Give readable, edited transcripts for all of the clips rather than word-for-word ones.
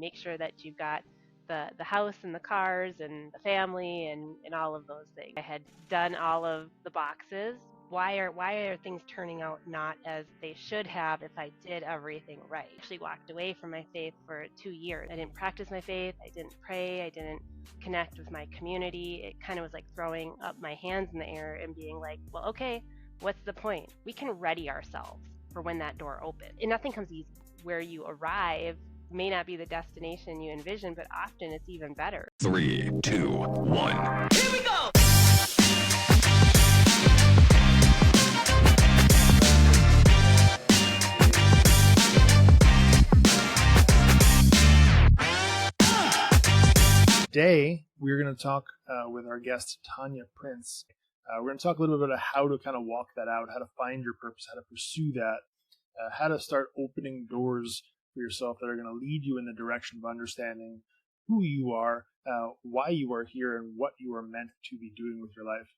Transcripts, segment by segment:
Make sure that you've got the house and the cars and the family and all of those things. I had done all of the boxes. Why are things turning out not as they should have if I did everything right? I actually walked away from my faith for 2 years. I didn't practice my faith. I didn't pray. I didn't connect with my community. It kind of was like throwing up my hands in the air and being like, well, okay, what's the point? We can ready ourselves for when that door opens. And nothing comes easy. Where you arrive may not be the destination you envision, but often it's even better. 3, 2, 1. Here we go! Today, we're going to talk with our guest, Tanya Prince. We're going to talk a little bit about how to kind of walk that out, how to find your purpose, how to pursue that, how to start opening doors for yourself that are going to lead you in the direction of understanding who you are, why you are here, and what you are meant to be doing with your life.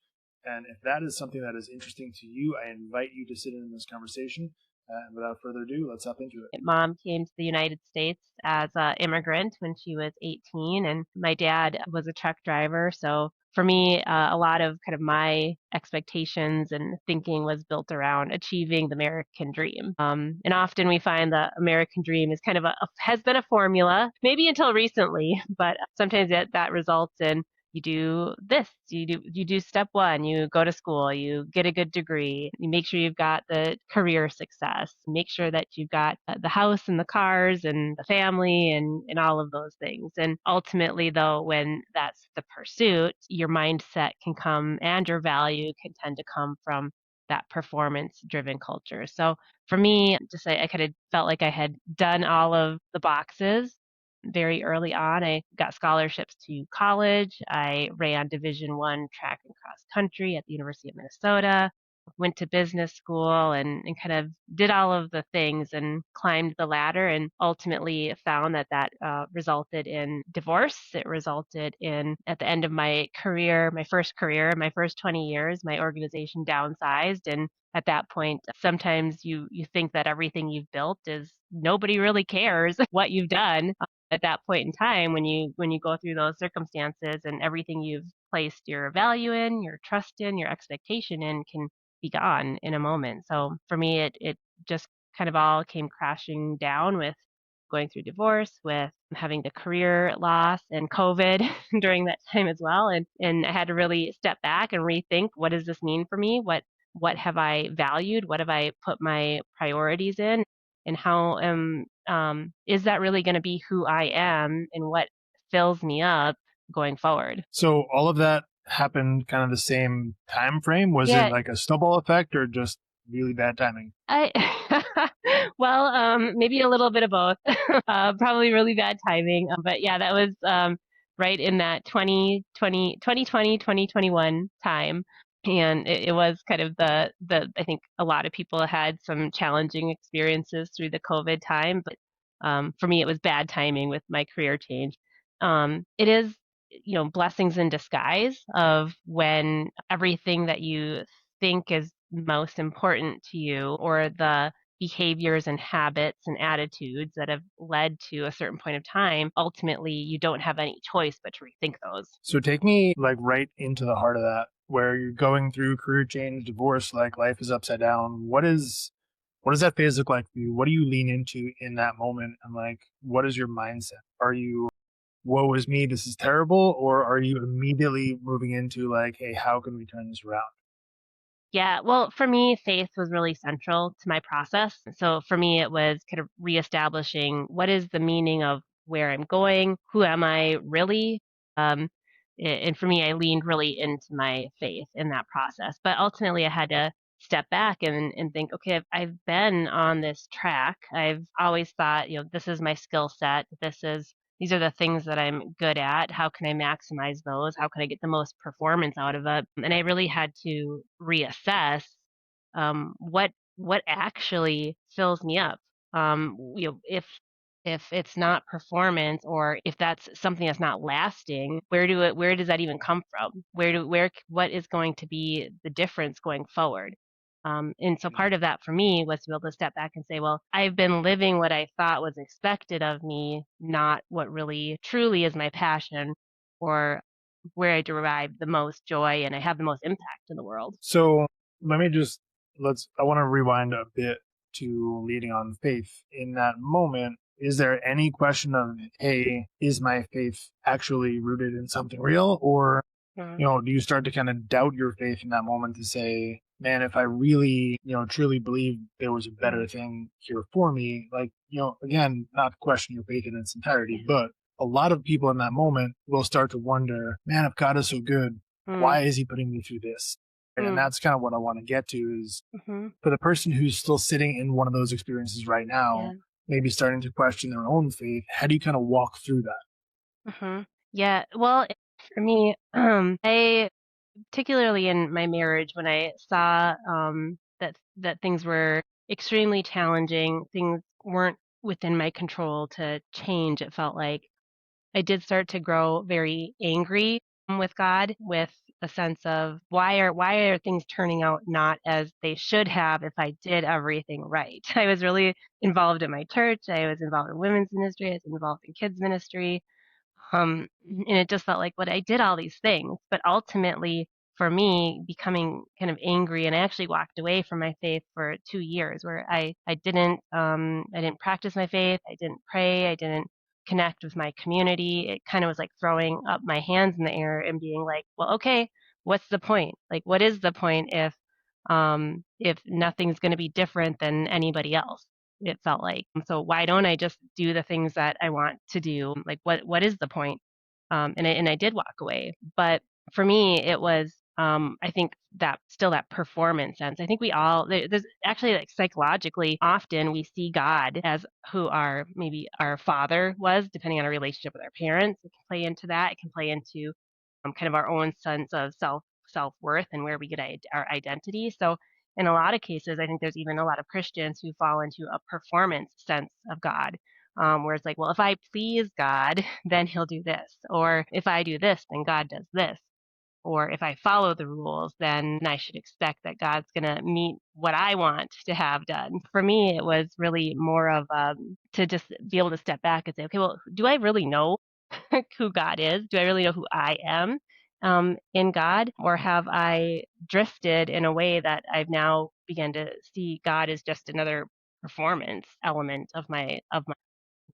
And if that is something that is interesting to you, I invite you to sit in this conversation. And without further ado, let's hop into it. Mom came to the United States as an immigrant when she was 18, and my dad was a truck driver. So for me, a lot of kind of my expectations and thinking was built around achieving the American dream. And often we find the American dream is kind of has been a formula, maybe until recently, but sometimes that results in you do this, you do step one, you go to school, you get a good degree, you make sure you've got the career success, make sure that you've got the house and the cars and the family and all of those things. And ultimately, though, when that's the pursuit, your mindset can come and your value can tend to come from that performance driven culture. So for me, I kind of felt like I had done all of the boxes very early on. I got scholarships to college. I ran Division I track and cross country at the University of Minnesota, went to business school and kind of did all of the things and climbed the ladder and ultimately found that resulted in divorce. It resulted in, at the end of my career, my first 20 years, my organization downsized. And at that point, sometimes you think that everything you've built is nobody really cares what you've done at that point in time when you go through those circumstances, and everything you've placed your value in, your trust in, your expectation in can be gone in a moment. So for me, it just kind of all came crashing down with going through divorce, with having the career loss and COVID during that time as well. And I had to really step back and rethink, what does this mean for me? What have I valued? What have I put my priorities in? And how is that really going to be who I am and what fills me up going forward? So all of that happened kind of the same time frame? Was Yeah, it like a snowball effect or just really bad timing? I well, maybe a little bit of both. Probably really bad timing, but yeah, that was right in that 2021 time. And it was kind of the I think a lot of people had some challenging experiences through the COVID time, but for me, it was bad timing with my career change. It is, blessings in disguise of when everything that you think is most important to you, or the behaviors and habits and attitudes that have led to a certain point of time, ultimately you don't have any choice but to rethink those. So take me like right into the heart of that, where you're going through career change, divorce, like life is upside down. What does that phase look like for you? What do you lean into in that moment? And like, what is your mindset? Are you, woe is me, this is terrible? Or are you immediately moving into like, hey, how can we turn this around? Yeah, well, for me, faith was really central to my process. So for me, it was kind of reestablishing what is the meaning of where I'm going, who am I really? Um, and for me, I leaned really into my faith in that process. But ultimately, I had to step back and think, okay, I've been on this track. I've always thought, this is my skill set. These are the things that I'm good at. How can I maximize those? How can I get the most performance out of it? And I really had to reassess what actually fills me up. If it's not performance, or if that's something that's not lasting, where does that even come from? What is going to be the difference going forward? And so part of that for me was to be able to step back and say, well, I've been living what I thought was expected of me, not what really truly is my passion or where I derive the most joy and I have the most impact in the world. So let me just I want to rewind a bit to leading on faith. In that moment, is there any question of, hey, is my faith actually rooted in something real? Or, do you start to kind of doubt your faith in that moment to say, man, if I really, truly believe there was a better thing here for me, like, again, not question your faith in its entirety, but a lot of people in that moment will start to wonder, man, if God is so good, why is he putting me through this? And that's kind of what I want to get to is for the person who's still sitting in one of those experiences right now, maybe starting to question their own faith, how do you kind of walk through that? Yeah. Well, for me, I particularly in my marriage when I saw that things were extremely challenging, things weren't within my control to change. It felt like I did start to grow very angry with God, with a sense of why are things turning out not as they should have if I did everything right. I was really involved in my church. I was involved in women's ministry. I was involved in kids ministry. And it just felt like, what I did all these things, but ultimately for me becoming kind of angry, and I actually walked away from my faith for 2 years where I didn't practice my faith. I didn't pray. I didn't connect with my community. It kind of was like throwing up my hands in the air and being like, well, okay, what's the point? Like, what is the point if nothing's going to be different than anybody else? It felt like. So why don't I just do the things that I want to do? Like what is the point? And I did walk away. But for me, it was I think that still that performance sense. I think there's actually like psychologically often we see God as who maybe our father was, depending on our relationship with our parents. It can play into that. It can play into kind of our own sense of self-worth and where we get our identity. So in a lot of cases, I think there's even a lot of Christians who fall into a performance sense of God, where it's like, well, if I please God, then he'll do this. Or if I do this, then God does this. Or if I follow the rules, then I should expect that God's going to meet what I want to have done. For me, it was really more of to just be able to step back and say, okay, well, do I really know who God is? Do I really know who I am in God? Or have I drifted in a way that I've now begun to see God as just another performance element of my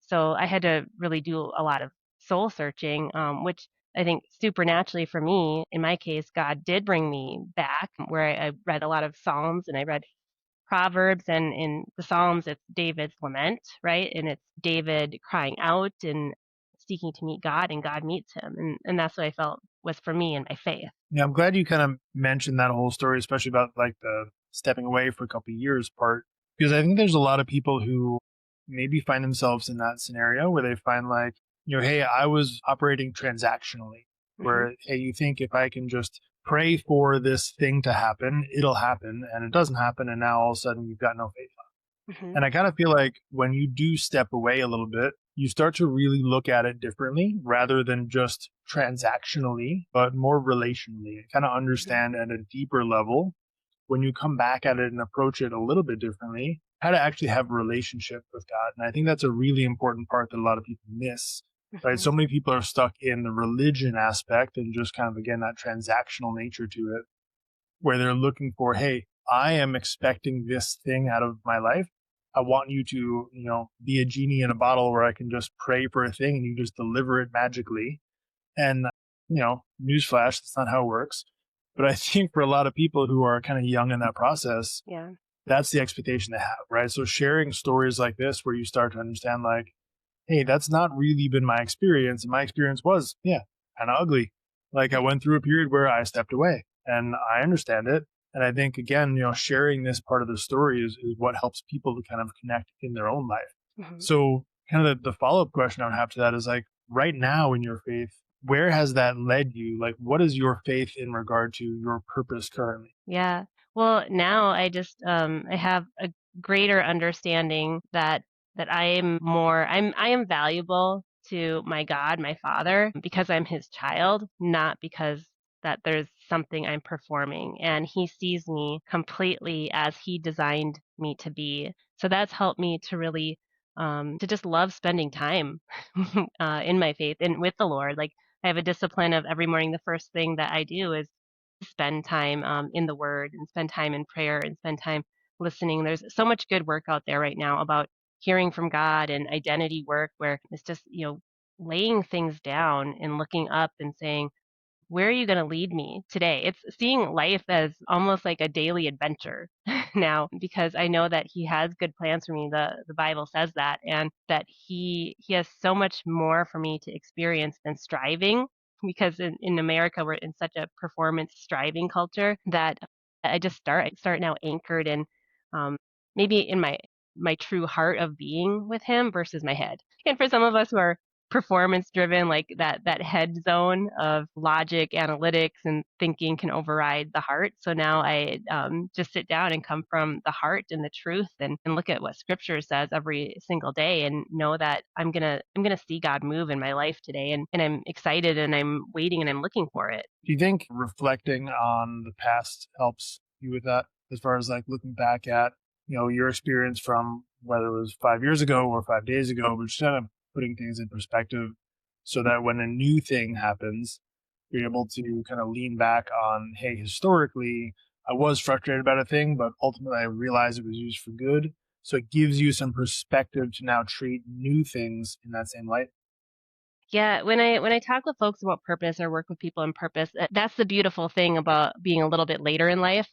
so I had to really do a lot of soul searching, which I think supernaturally for me, in my case, God did bring me back where I read a lot of Psalms and I read Proverbs, and in the Psalms, it's David's lament, right? And it's David crying out and seeking to meet God, and God meets him. And that's what I felt was for me in my faith. Yeah, I'm glad you kind of mentioned that whole story, especially about like the stepping away for a couple of years part, because I think there's a lot of people who maybe find themselves in that scenario where they find like, hey, I was operating transactionally, where, hey, you think if I can just pray for this thing to happen, it'll happen, and it doesn't happen, and now all of a sudden you've got no faith. And I kind of feel like when you do step away a little bit, you start to really look at it differently rather than just transactionally, but more relationally, and kind of understand at a deeper level when you come back at it and approach it a little bit differently, how to actually have a relationship with God. And I think that's a really important part that a lot of people miss. Right. So many people are stuck in the religion aspect and just kind of, again, that transactional nature to it, where they're looking for, hey, I am expecting this thing out of my life. I want you to, be a genie in a bottle where I can just pray for a thing and you just deliver it magically. And, newsflash, that's not how it works. But I think for a lot of people who are kind of young in that process, that's the expectation they have, right? So sharing stories like this where you start to understand like, hey, that's not really been my experience. And my experience was, kind of ugly. Like I went through a period where I stepped away and I understand it. And I think, again, sharing this part of the story is what helps people to kind of connect in their own life. So kind of the follow-up question I would have to that is like, right now in your faith, where has that led you? Like, what is your faith in regard to your purpose currently? Yeah. Well, now I have a greater understanding that I am valuable to my God, my Father, because I'm his child, not because that there's something I'm performing, and he sees me completely as he designed me to be. So that's helped me to really to just love spending time in my faith and with the Lord. Like I have a discipline of every morning. The first thing that I do is spend time in the Word and spend time in prayer and spend time listening. There's so much good work out there right now about hearing from God and identity work where it's just, laying things down and looking up and saying, where are you going to lead me today? It's seeing life as almost like a daily adventure now because I know that he has good plans for me. The Bible says that and that he has so much more for me to experience than striving because in America we're in such a performance striving culture that I start now anchored in um, maybe in my true heart of being with him versus my head. And for some of us who are performance driven, like that head zone of logic, analytics, and thinking can override the heart. So now I just sit down and come from the heart and the truth, and look at what Scripture says every single day, and know that I'm gonna see God move in my life today, and I'm excited, and I'm waiting, and I'm looking for it. Do you think reflecting on the past helps you with that, as far as like looking back at, your experience from whether it was 5 years ago or 5 days ago, but just kind of putting things in perspective so that when a new thing happens, you're able to kind of lean back on, hey, historically, I was frustrated about a thing, but ultimately I realized it was used for good. So it gives you some perspective to now treat new things in that same light. Yeah, when I talk with folks about purpose or work with people in purpose, that's the beautiful thing about being a little bit later in life.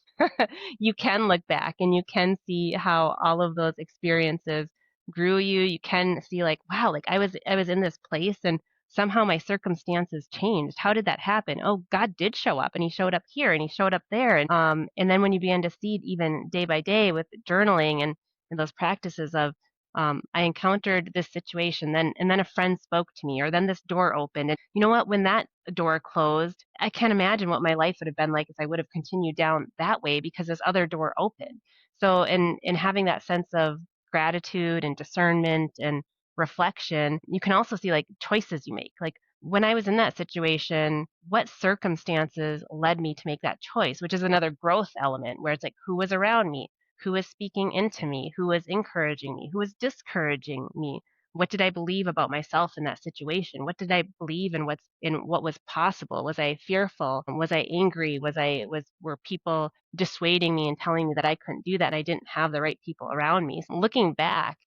You can look back and you can see how all of those experiences grew you. You can see like, wow, like I was in this place and somehow my circumstances changed. How did that happen? Oh, God did show up and he showed up here and he showed up there. And then when you begin to see it even day by day with journaling and those practices of I encountered this situation, then a friend spoke to me, or then this door opened. And you know what? When that door closed, I can't imagine what my life would have been like if I would have continued down that way because this other door opened. So, in having that sense of gratitude and discernment and reflection, you can also see like choices you make. Like when I was in that situation, what circumstances led me to make that choice, which is another growth element where it's like, who was around me? Who was speaking into me, who was encouraging me, who was discouraging me. What did I believe about myself in that situation? What did I believe in what was possible? Was I fearful? Was I angry? Were people dissuading me and telling me that I couldn't do that and I didn't have the right people around me? So looking back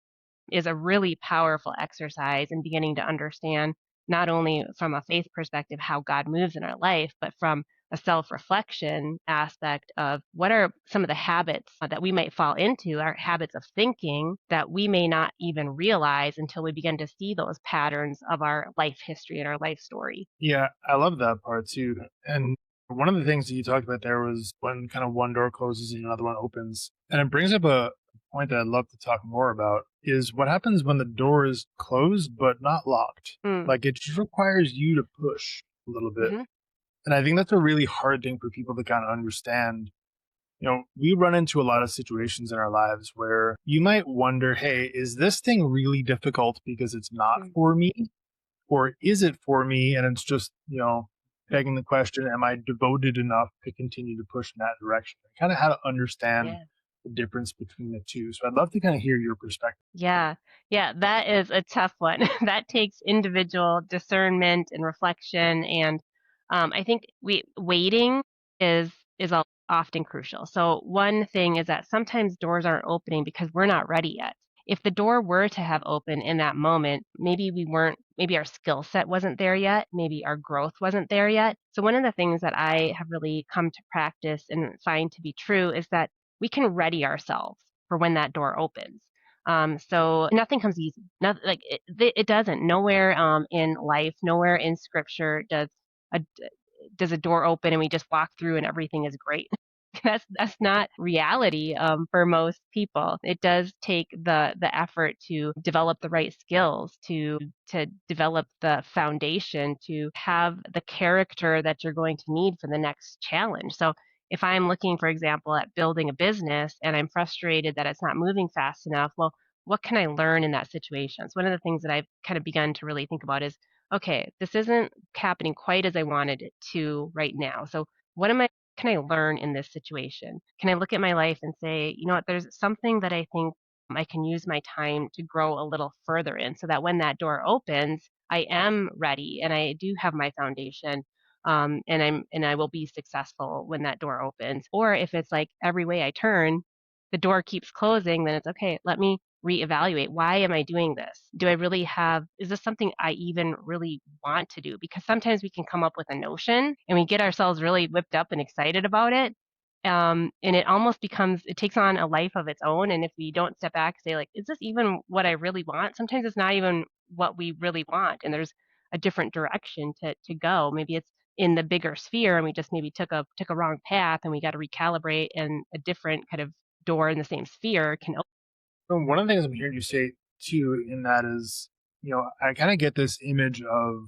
is a really powerful exercise in beginning to understand not only from a faith perspective how God moves in our life, but from a self reflection aspect of what are some of the habits that we might fall into, our habits of thinking that we may not even realize until we begin to see those patterns of our life history and our life story. Yeah, I love that part too. And one of the things that you talked about there was when kind of one door closes and another one opens. And it brings up a point that I'd love to talk more about is what happens when the door is closed but not locked. Mm. Like it just requires you to push a little bit. Hmm. And I think that's a really hard thing for people to kind of understand. We run into a lot of situations in our lives where you might wonder, hey, is this thing really difficult because it's not Mm. for me? Or is it for me? And it's just, begging the question, am I devoted enough to continue to push in that direction? Kind of how to understand Yeah. the difference between the two. So I'd love to kind of hear your perspective. Yeah, yeah, that is a tough one. That takes individual discernment and reflection, and I think we waiting is often crucial. So one thing is that sometimes doors aren't opening because we're not ready yet. If the door were to have opened in that moment, maybe our skill set wasn't there yet, maybe our growth wasn't there yet. So one of the things that I have really come to practice and find to be true is that we can ready ourselves for when that door opens. So nothing comes easy. Not like it doesn't. Nowhere in life, nowhere in scripture a does a door open and we just walk through and everything is great. That's not reality for most people. It does take the effort to develop the right skills, to develop the foundation, to have the character that you're going to need for the next challenge. So if I'm looking, for example, at building a business and I'm frustrated that it's not moving fast enough, well, what can I learn in that situation? So one of the things that I've kind of begun to really think about is okay, this isn't happening quite as I wanted it to right now. So what can I learn in this situation? Can I look at my life and say, you know what, there's something that I think I can use my time to grow a little further in so that when that door opens, I am ready and I do have my foundation. And I will be successful when that door opens. Or if it's like every way I turn, the door keeps closing, then it's okay, let me reevaluate. Why am I doing this? Do I really have, is this something I even really want to do? Because sometimes we can come up with a notion and we get ourselves really whipped up and excited about it. And it almost becomes, it takes on a life of its own. And if we don't step back, say, like, is this even what I really want? Sometimes it's not even what we really want. And there's a different direction to go. Maybe it's in the bigger sphere and we just maybe took a wrong path and we got to recalibrate, and a different kind of door in the same sphere can open. So one of the things I'm hearing you say too in that is, I kind of get this image of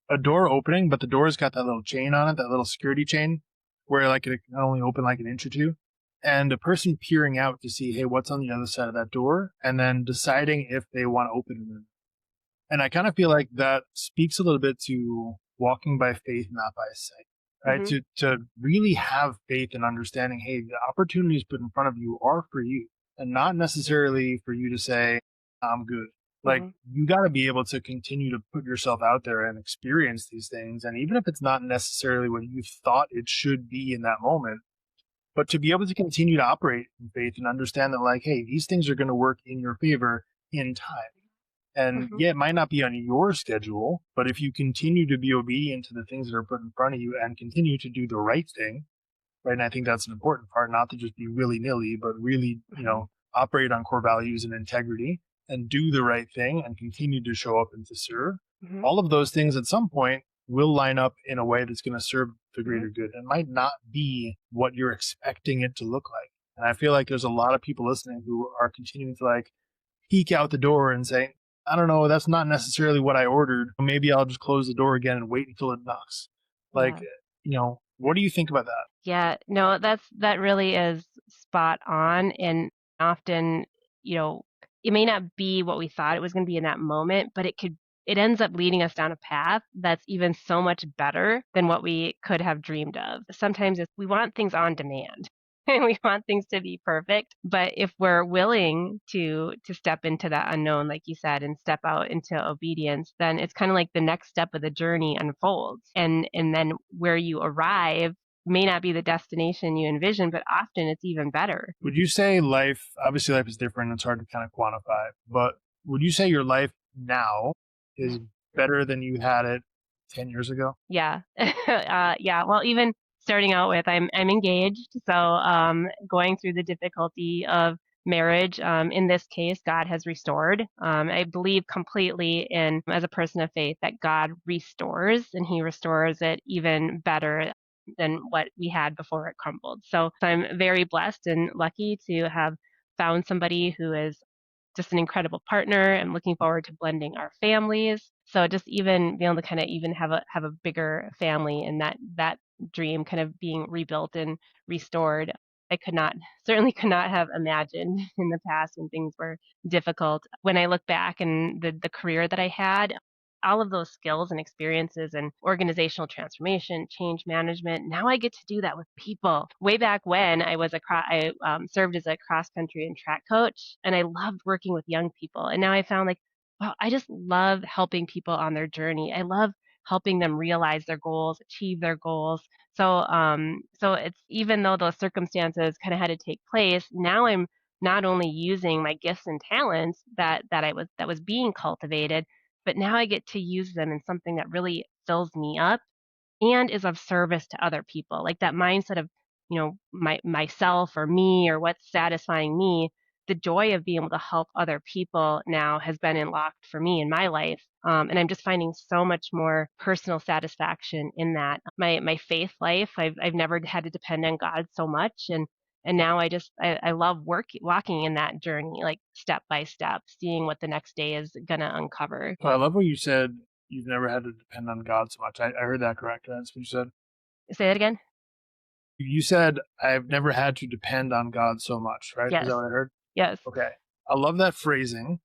a door opening, but the door's got that little chain on it, that little security chain, where like it can only open like an inch or two. And a person peering out to see, hey, what's on the other side of that door, and then deciding if they want to open it or not. And I kind of feel like that speaks a little bit to walking by faith, not by sight, right? Hmm. To really have faith and understanding, hey, the opportunities put in front of you are for you and not necessarily for you to say, I'm good. Like, Hmm. you got to be able to continue to put yourself out there and experience these things. And even if it's not necessarily what you thought it should be in that moment, but to be able to continue to operate in faith and understand that, like, hey, these things are going to work in your favor in time. And Hmm. yeah, it might not be on your schedule, but if you continue to be obedient to the things that are put in front of you and continue to do the right thing, right? And I think that's an important part, not to just be willy nilly, but really, Hmm. operate on core values and integrity and do the right thing and continue to show up and to serve. Hmm. All of those things at some point will line up in a way that's going to serve the Hmm. greater good. It might not be what you're expecting it to look like. And I feel like there's a lot of people listening who are continuing to like peek out the door and say, I don't know, that's not necessarily what I ordered. Maybe I'll just close the door again and wait until it knocks. Like, Yeah. what do you think about that? Yeah. No, that really is spot on. And often, you know, it may not be what we thought it was going to be in that moment, but it ends up leading us down a path that's even so much better than what we could have dreamed of. Sometimes we want things on demand. And we want things to be perfect, but if we're willing to step into that unknown, like you said, and step out into obedience, then it's kind of like the next step of the journey unfolds, and then where you arrive may not be the destination you envision, but often it's even better. Would you say obviously life is different, it's hard to kind of quantify, but would you say your life now is better than you had it 10 years ago? Yeah. Yeah. Well, even starting out with, I'm engaged, so going through the difficulty of marriage. In this case, God has restored. I believe completely in, as a person of faith, that God restores, and He restores it even better than what we had before it crumbled. So I'm very blessed and lucky to have found somebody who is just an incredible partner. I'm looking forward to blending our families. So just even being able to kind of even have a bigger family, and that dream kind of being rebuilt and restored. I certainly could not have imagined in the past when things were difficult. When I look back and the career that I had, all of those skills and experiences and organizational transformation, change management. Now I get to do that with people. Way back when I served as a cross country and track coach, and I loved working with young people. And now I found like, wow, I just love helping people on their journey. I love helping them realize their goals, achieve their goals. So it's, even though those circumstances kind of had to take place, now I'm not only using my gifts and talents that was being cultivated, but now I get to use them in something that really fills me up and is of service to other people. Like that mindset of, myself or me or what's satisfying me, the joy of being able to help other people now has been unlocked for me in my life. And I'm just finding so much more personal satisfaction in that. My faith life, I've never had to depend on God so much. And now I love walking in that journey, like step by step, seeing what the next day is gonna uncover. So I love what you said. You've never had to depend on God so much. I heard that correct. That's what you said. Say that again? You said, I've never had to depend on God so much, right? Is that Yes. what I heard? Yes. Okay. I love that phrasing.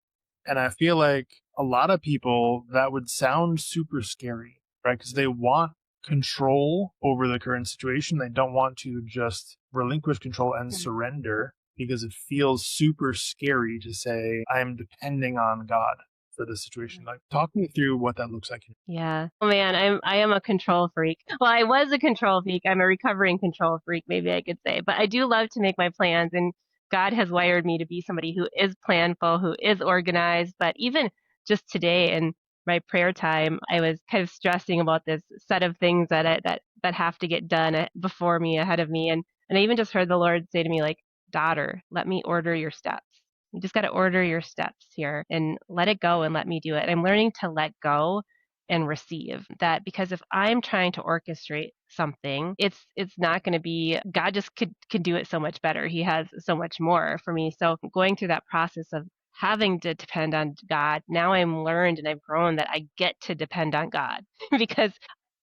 And I feel like a lot of people, that would sound super scary, right? Because they want control over the current situation. They don't want to just relinquish control and surrender because it feels super scary to say, I'm depending on God for this situation. Like, talk me through what that looks like. Yeah. Oh man, I am a control freak. Well, I was a control freak. I'm a recovering control freak, maybe I could say. But I do love to make my plans, and God has wired me to be somebody who is planful, who is organized. But even just today in my prayer time, I was kind of stressing about this set of things that have to get done before me, ahead of me, and I even just heard the Lord say to me like, "Daughter, let me order your steps. You just got to order your steps here and let it go and let me do it." I'm learning to let go and receive that, because if I'm trying to orchestrate something, it's not going to be. God just could do it so much better. He has so much more for me. So going through that process of having to depend on God, now I'm learned and I've grown that I get to depend on God because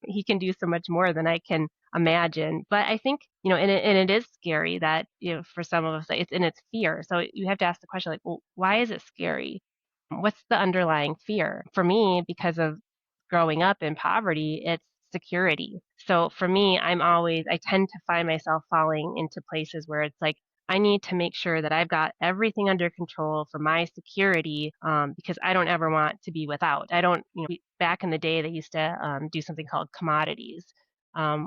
he can do so much more than I can imagine. But I think, and it is scary that, for some of us, it's fear. So you have to ask the question, like, well, why is it scary? What's the underlying fear? For me, because of growing up in poverty, it's security. So for me, I tend to find myself falling into places where it's like, I need to make sure that I've got everything under control for my security, because I don't ever want to be without. I don't, back in the day, they used to do something called commodities,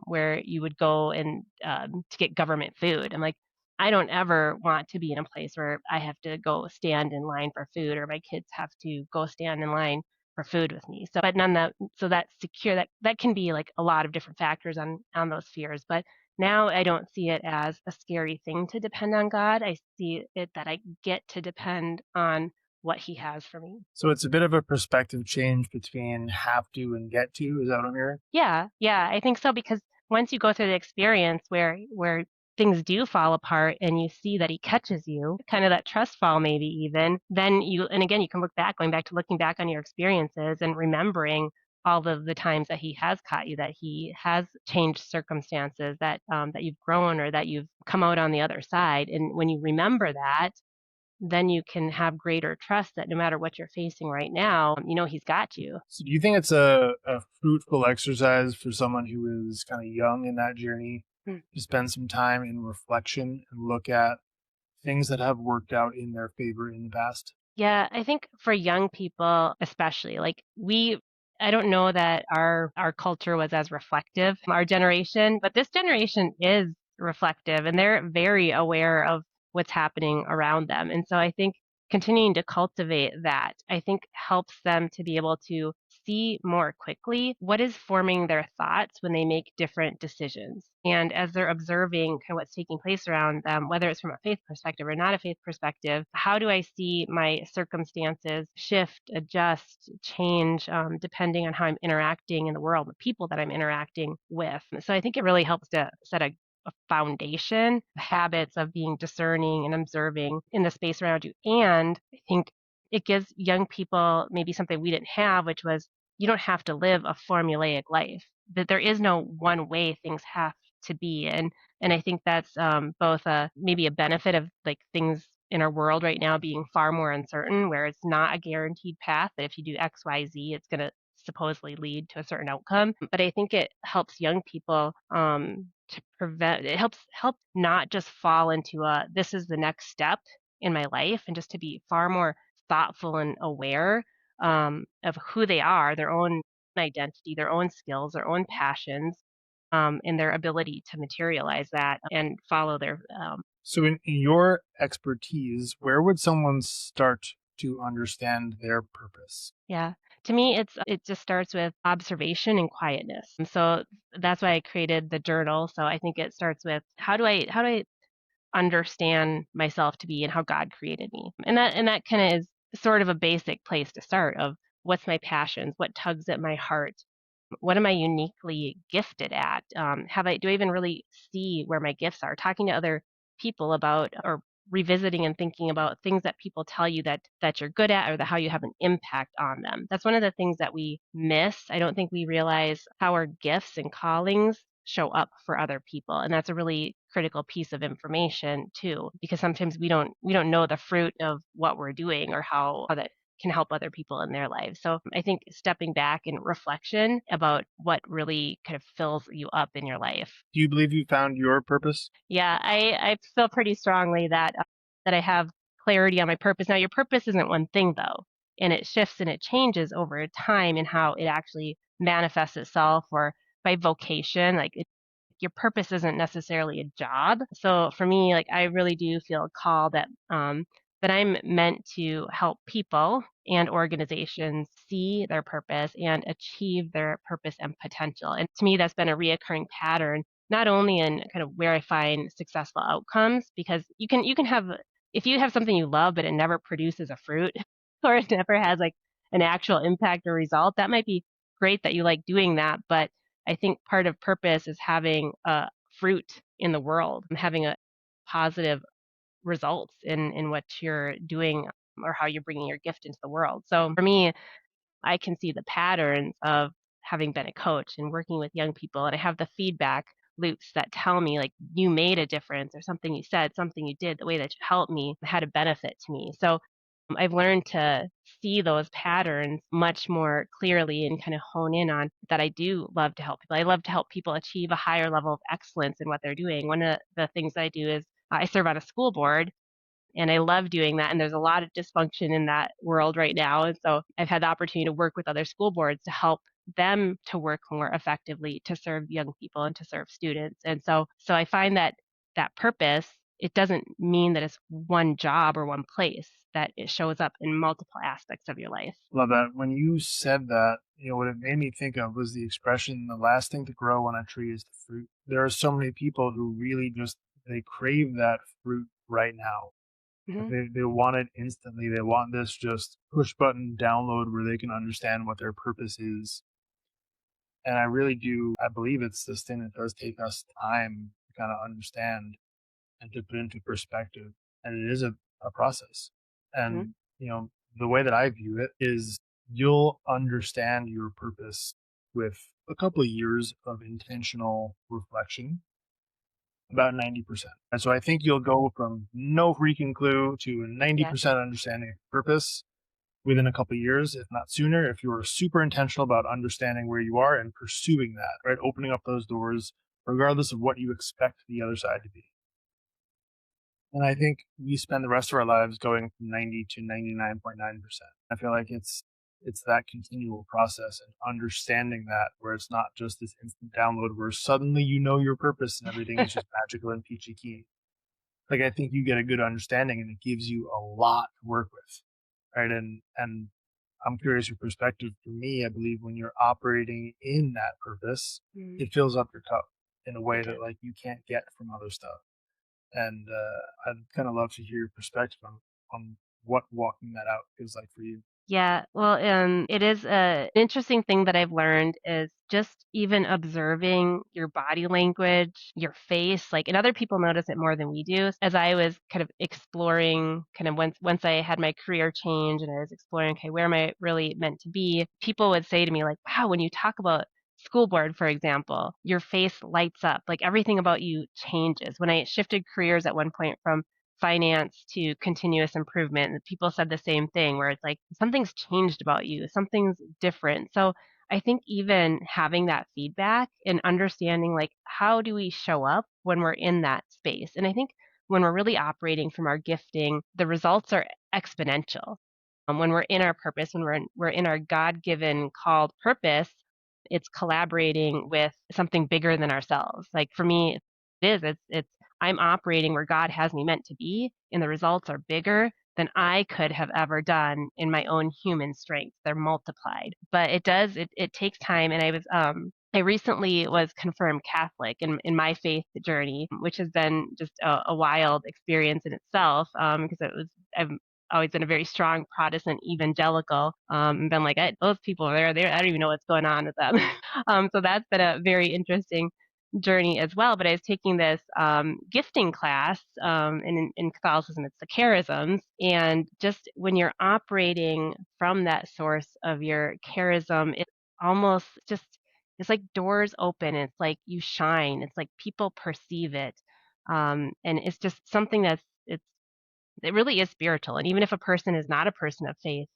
where you would go and to get government food. I'm like, I don't ever want to be in a place where I have to go stand in line for food, or my kids have to go stand in line for food with me. So, but none that, so that's secure. That can be like a lot of different factors on those fears. But now I don't see it as a scary thing to depend on God. I see it that I get to depend on what He has for me. So it's a bit of a perspective change between have to and get to. Is that what I'm hearing? Yeah, I think so, because once you go through the experience where things do fall apart and you see that he catches you, kind of that trust fall maybe even, then and again you can going back to looking back on your experiences and remembering all of the times that he has caught you, that he has changed circumstances, that you've grown or that you've come out on the other side. And when you remember that, then you can have greater trust that no matter what you're facing right now, he's got you. So do you think it's a fruitful exercise for someone who is kind of young in that journey to spend some time in reflection and look at things that have worked out in their favor in the past? Yeah, I think for young people, especially, like I don't know that our culture was as reflective, our generation, but this generation is reflective and they're very aware of what's happening around them. And so I think continuing to cultivate that, I think helps them to be able to see more quickly what is forming their thoughts when they make different decisions. And as they're observing kind of what's taking place around them, whether it's from a faith perspective or not a faith perspective, how do I see my circumstances shift, adjust, change, depending on how I'm interacting in the world, the people that I'm interacting with? So I think it really helps to set a foundation, habits of being discerning and observing in the space around you. And I think it gives young people maybe something we didn't have, which was you don't have to live a formulaic life. That there is no one way things have to be. And I think that's both maybe a benefit of like things in our world right now being far more uncertain, where it's not a guaranteed path that if you do X, Y, Z, it's going to supposedly lead to a certain outcome. But I think it helps young people to prevent. It help not just fall into a this is the next step in my life, and just to be far more thoughtful and aware of who they are, their own identity, their own skills, their own passions, and their ability to materialize that and follow their. So in your expertise, where would someone start to understand their purpose? Yeah, to me, it just starts with observation and quietness. And so that's why I created the journal. So I think it starts with how do I understand myself to be and how God created me. And that kind of is sort of a basic place to start of what's my passions, what tugs at my heart, what am I uniquely gifted at? Do I even really see where my gifts are? Talking to other people about or revisiting and thinking about things that people tell you that you're good at or that how you have an impact on them. That's one of the things that we miss. I don't think we realize how our gifts and callings show up for other people. And that's a really critical piece of information too, because sometimes we don't know the fruit of what we're doing or how that can help other people in their lives. So I think stepping back and reflection about what really kind of fills you up in your life. Do you believe you found your purpose? Yeah, I feel pretty strongly that I have clarity on my purpose. Now, your purpose isn't one thing though, and it shifts and it changes over time and how it actually manifests itself or by vocation. Your purpose isn't necessarily a job. So for me, like I really do feel a call that I'm meant to help people and organizations see their purpose and achieve their purpose and potential. And to me, that's been a reoccurring pattern, not only in kind of where I find successful outcomes, because you can have if you have something you love but it never produces a fruit or it never has like an actual impact or result, that might be great that you like doing that, but I think part of purpose is having a fruit in the world, having a positive results in what you're doing or how you're bringing your gift into the world. So for me, I can see the patterns of having been a coach and working with young people, and I have the feedback loops that tell me like you made a difference or something you said, something you did, the way that you helped me had a benefit to me. So I've learned to see those patterns much more clearly and kind of hone in on that. I do love to help people. I love to help people achieve a higher level of excellence in what they're doing. One of the things I do is I serve on a school board, and I love doing that. And there's a lot of dysfunction in that world right now. And so I've had the opportunity to work with other school boards to help them to work more effectively to serve young people and to serve students. And so I find that that purpose, it doesn't mean that it's one job or one place, that it shows up in multiple aspects of your life. Love that. When you said that, what it made me think of was the expression, the last thing to grow on a tree is the fruit. There are so many people who really just, they crave that fruit right now. Hmm. They want it instantly. They want this just push button download where they can understand what their purpose is. And I really do, I believe it's this thing that does take us time to kind of understand and to put into perspective. And it is a process. Hmm. And, the way that I view it is you'll understand your purpose with a couple of years of intentional reflection, about 90%. And so I think you'll go from no freaking clue to a Yes. 90% understanding of purpose within a couple of years, if not sooner, if you're super intentional about understanding where you are and pursuing that, right? Opening up those doors, regardless of what you expect the other side to be. And I think we spend the rest of our lives going from 90 to 99.9%. I feel like it's that continual process and understanding that where it's not just this instant download where suddenly you know your purpose and everything is just magical and peachy keen. Like I think you get a good understanding and it gives you a lot to work with. Right. And I'm curious your perspective. For me, I believe when you're operating in that purpose, Mm, it fills up your cup in a way it that does. like you can't get from other stuff. And I'd kind of love to hear your perspective on what walking that out feels like for you. Yeah, well, it is an interesting thing that I've learned is just even observing your body language, your face, like, and other people notice it more than we do. As I was kind of exploring, kind of once I had my career change and I was exploring, okay, where am I really meant to be? People would say to me like, "Wow, when you talk about school board, for example, your face lights up. Like everything about you changes." When I shifted careers at one point from finance to continuous improvement. And people said the same thing where it's like something's changed about you, something's different. So I think even having that feedback and understanding like how do we show up when we're in that space. And I think when we're really operating from our gifting, the results are exponential. When we're in our purpose, when we're in our God-given called purpose, it's collaborating with something bigger than ourselves. Like for me, it is. It's I'm operating where God has me meant to be, and the results are bigger than I could have ever done in my own human strength. They're multiplied. But it takes time. And I recently was confirmed Catholic in my faith journey, which has been just a wild experience in itself, because I've always been a very strong Protestant evangelical, and been like, those people are there, I don't even know what's going on with them. So that's been a very interesting journey as well. But I was taking this gifting class, and in Catholicism, it's the charisms. And just when you're operating from that source of your charism, it almost just, it's like doors open. It's like you shine. It's like people perceive it. And it's just something it really is spiritual. And even if a person is not a person of faith,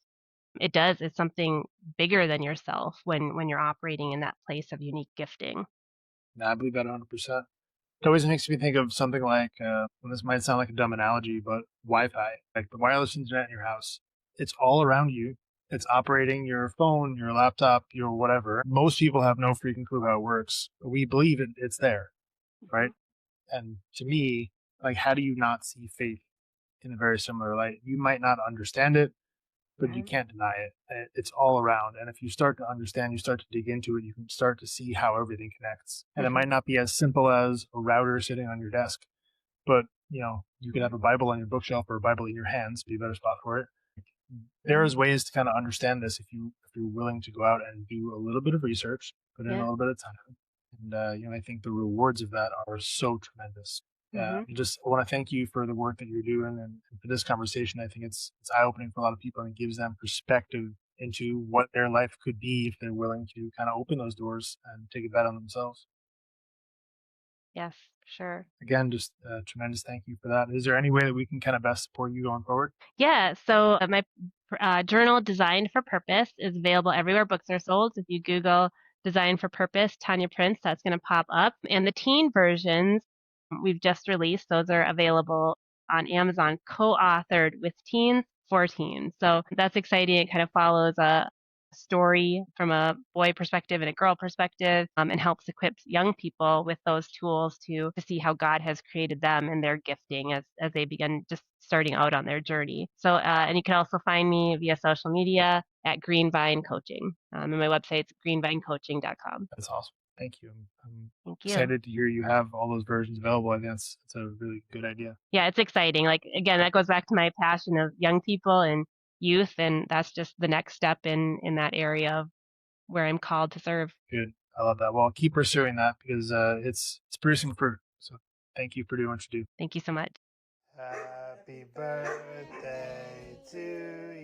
It does. It's something bigger than yourself when you're operating in that place of unique gifting. No, I believe that 100%. It always makes me think of something like, and this might sound like a dumb analogy, but Wi-Fi, like the wireless internet in your house, it's all around you. It's operating your phone, your laptop, your whatever. Most people have no freaking clue how it works. We believe it's there, right? And to me, like, how do you not see faith in a very similar light? You might not understand it, but you Mhm. can't deny it. It's all around. And if you start to understand, you start to dig into it, you can start to see how everything connects. And it Mhm. might not be as simple as a router sitting on your desk, but you could have a Bible on your bookshelf or a Bible in your hands, be a better spot for it. There's ways to kind of understand this if you're willing to go out and do a little bit of research, put in a Yeah. little bit of time, and I think the rewards of that are so tremendous. Mhm. I want to thank you for the work that you're doing and for this conversation. I think it's eye opening for a lot of people and it gives them perspective into what their life could be if they're willing to kind of open those doors and take a bet on themselves. Yes, sure. Again, just a tremendous thank you for that. Is there any way that we can kind of best support you going forward? Yeah, so my journal, Designed for Purpose, is available everywhere books are sold. If you Google Designed for Purpose, Tanya Prince, that's going to pop up. And the teen versions we've just released, those are available on Amazon, co-authored with teens for teens. So that's exciting. It kind of follows a story from a boy perspective and a girl perspective, and helps equip young people with those tools to see how God has created them and their gifting as they begin just starting out on their journey. So, and you can also find me via social media at Greenvine Coaching. And my website's greenvinecoaching.com. That's awesome. Thank you. I'm Thank you. excited to hear you have all those versions available. I think that's a really good idea. Yeah, it's exciting. Like, again, that goes back to my passion of young people and youth, and that's just the next step in that area of where I'm called to serve. Good. I love that. Well, keep pursuing that because it's producing fruit. So thank you for doing what you do. Thank you so much. Happy birthday to